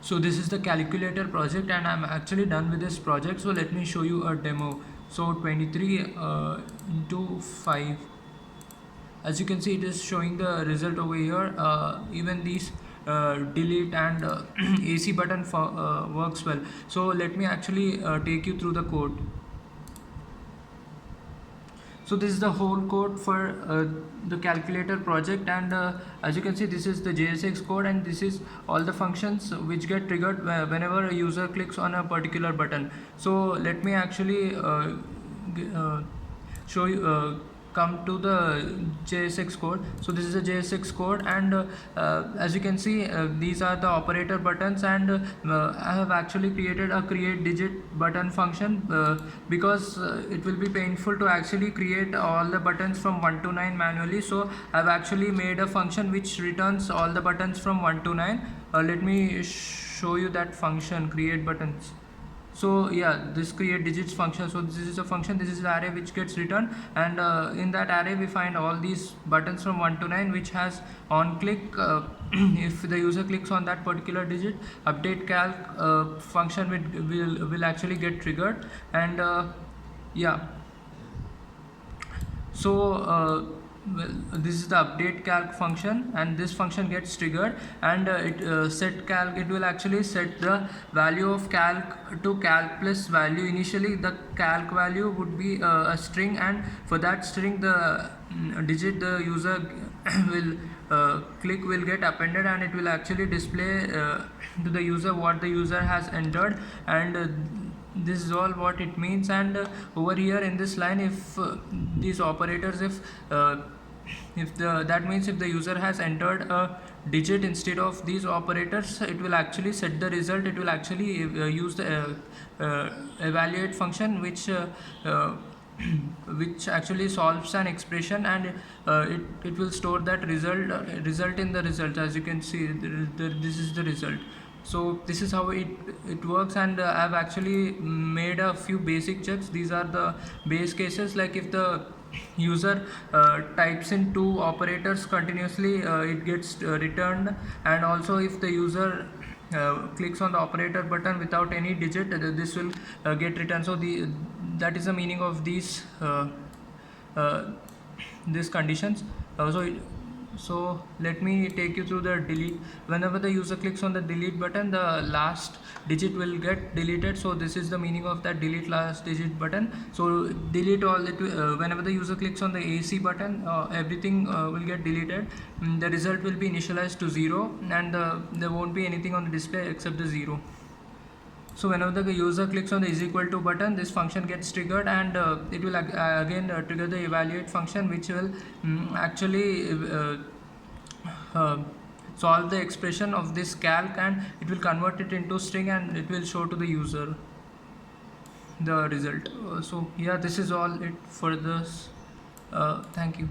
So this is the calculator project, and I'm actually done with this project. So let me show you a demo. So 23 into 5, as you can see, it is showing the result over here. Even these delete and AC button works well. So let me actually take you through the code. So this is the whole code for the calculator project, and as you can see, this is the JSX code, and this is all the functions which get triggered whenever a user clicks on a particular button. So let me actually show you come to the JSX code. So this is the JSX code, and as you can see, these are the operator buttons, and I have actually created a create digit button function because it will be painful to actually create all the buttons from 1 to 9 manually. So I've actually made a function which returns all the buttons from 1 to 9. Let me show you that function, create buttons. So yeah, this create digits function. So this is a function, this is the array which gets returned, and in that array we find all these buttons from 1 to 9 which has on click if the user clicks on that particular digit, update calc function will actually get triggered. And yeah, so well, this is the update calc function, and this function gets triggered, and set calc, it will actually set the value of calc to calc plus value. Initially the calc value would be a string, and for that string the digit the user will click will get appended, and it will actually display to the user what the user has entered. And this is all what it means. And over here in this line, if these operators, if that means if the user has entered a digit instead of these operators, it will actually set the result. It will actually use the evaluate function which which actually solves an expression, and it will store that result in the result. As you can see, this is the result. So this is how it works, and I've actually made a few basic checks. These are the base cases, like if the user types in two operators continuously, it gets returned, and also if the user clicks on the operator button without any digit, this will get returned. So that is the meaning of these conditions. So let me take you through the delete. Whenever the user clicks on the delete button, the last digit will get deleted. So this is the meaning of that delete last digit button. So delete all it whenever the user clicks on the AC button, everything will get deleted. The result will be initialized to 0, and there won't be anything on the display except the 0. So whenever the user clicks on the is equal to button, this function gets triggered, and it will again trigger the evaluate function, which will actually solve the expression of this calc, and it will convert it into string, and it will show to the user the result. So yeah, this is all it for this. Thank you.